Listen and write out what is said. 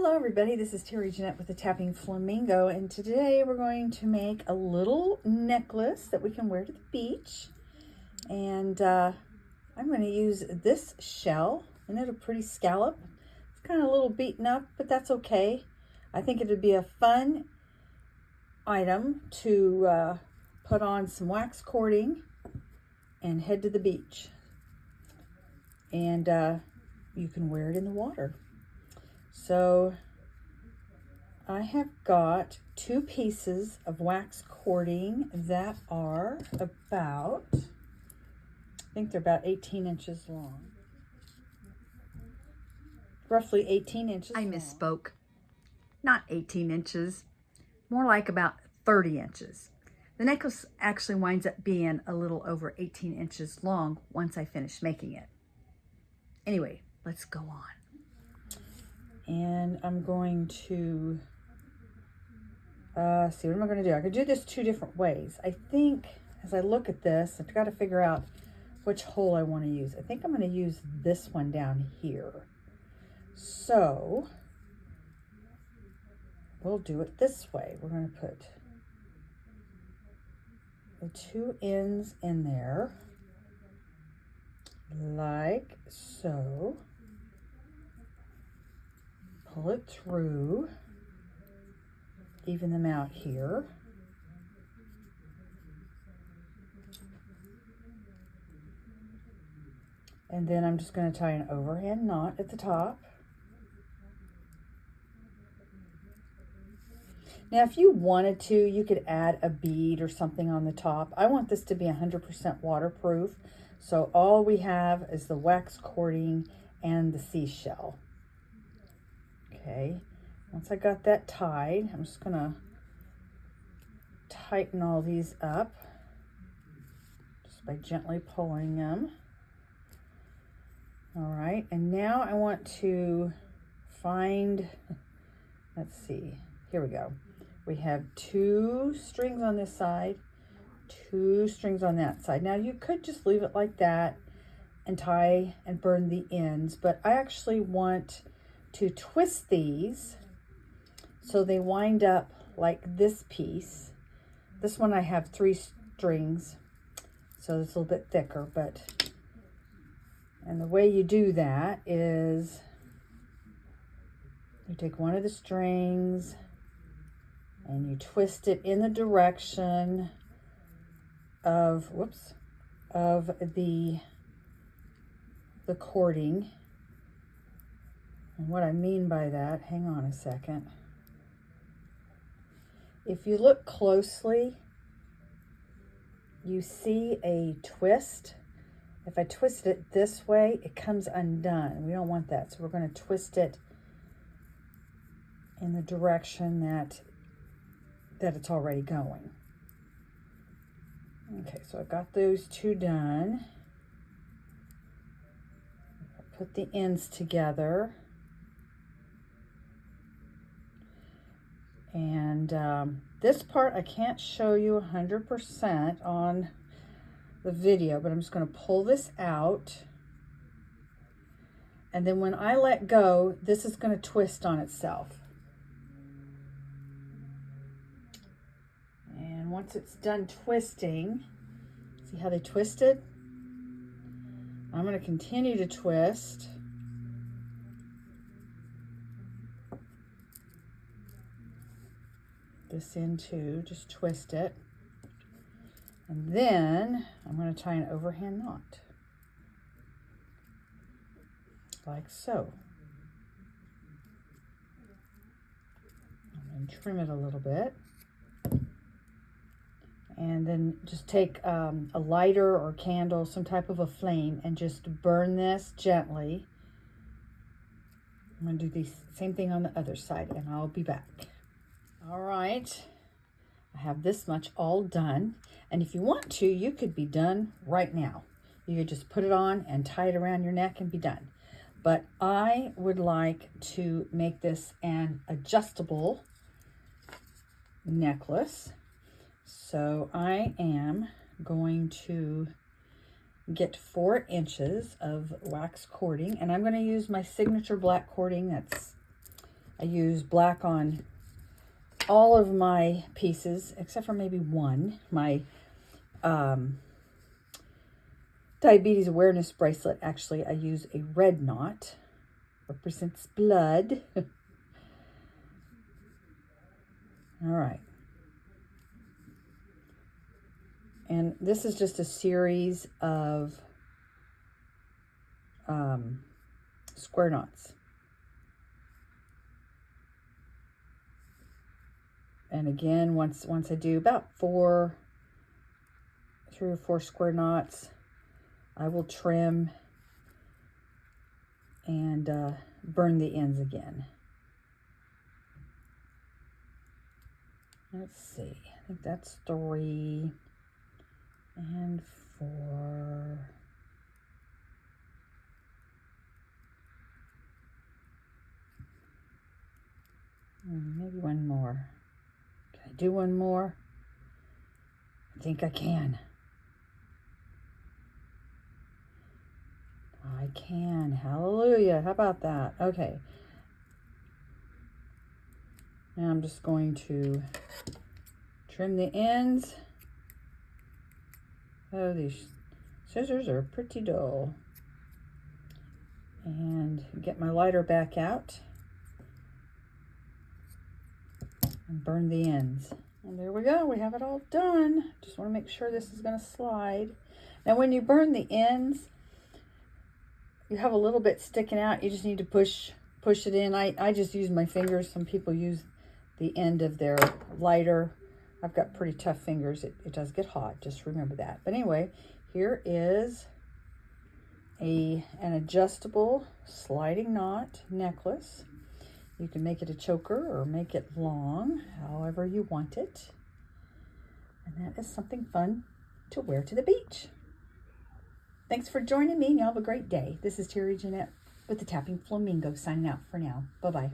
Hello everybody, this is Terry Jeanette with the Tapping Flamingo, and today we're going to make a little necklace that we can wear to the beach. And I'm going to use this shell. Isn't it a pretty scallop? It's kind of a little beaten up, but that's okay. I think it would be a fun item to put on some wax cording and head to the beach. And you can wear it in the water. So I have got 2 pieces of wax cording that are about, I think they're about 18 inches long. Roughly 18 inches I long. misspoke. Not 18 inches, more like about 30 inches. The necklace actually winds up being a little over 18 inches long once I finish making it. Anyway, let's go on. And I'm going to see, what am I going to do? I could do this 2 different ways. I think as I look at this, I've got to figure out which hole I want to use. I think I'm going to use this one down here. So we'll do it this way. We're going to put the 2 ends in there like so. Pull it through, even them out here. And then I'm just going to tie an overhand knot at the top. Now, if you wanted to, you could add a bead or something on the top. I want this to be 100% waterproof, so all we have is the wax cording and the seashell. Okay, once I got that tied, I'm just gonna tighten all these up just by gently pulling them. All right, and now I want to find, let's see, here we go. We have 2 strings on this side, 2 strings on that side. Now you could just leave it like that and tie and burn the ends, but I actually want to twist these so they wind up like this piece. This one I have 3 strings, so it's a little bit thicker, and the way you do that is you take one of the strings and you twist it in the direction of, of the cording. And what I mean by that, hang on a second. If you look closely, you see a twist. If I twist it this way, it comes undone. We don't want that, so we're going to twist it in the direction that it's already going. Okay, so I've got those 2 done. I'll put the ends together. And this part I can't show you 100% on the video, but I'm just going to pull this out. And then when I let go, this is going to twist on itself. And once it's done twisting, see how they twisted? I'm going to continue to twist. This in too, just twist it. And then I'm going to tie an overhand knot. Like so. And trim it a little bit. And then just take a lighter or candle, some type of a flame, and just burn this gently. I'm going to do the same thing on the other side, and I'll be back. All right, I have this much all done, and if you want to, you could be done right now. You could just put it on and tie it around your neck and be done. But I would like to make this an adjustable necklace, so I am going to get 4 inches of wax cording, and I'm going to use my signature black cording. That's I use black on all of my pieces, except for maybe one. My diabetes awareness bracelet, actually, I use a red knot. Represents blood. All right. And this is just a series of square knots. And again, once I do about 3 or 4 square knots, I will trim and burn the ends again. Let's see, I think that's 3 and 4. Maybe one more. Can I do one more? I think I can. I can. Hallelujah. How about that? Okay. Now I'm just going to trim the ends. Oh, these scissors are pretty dull. And get my lighter back out and burn the ends. And there we go. We have it all done. Just want to make sure this is going to slide. Now, when you burn the ends, you have a little bit sticking out. You just need to push it in. I just use my fingers. Some people use the end of their lighter. I've got pretty tough fingers. It does get hot. Just remember that. But anyway, here is an adjustable sliding knot necklace. You can make it a choker or make it long, however you want it. And that is something fun to wear to the beach. Thanks for joining me, and y'all have a great day. This is Terry Jeanette with the Tapping Flamingo signing out for now. Bye-bye.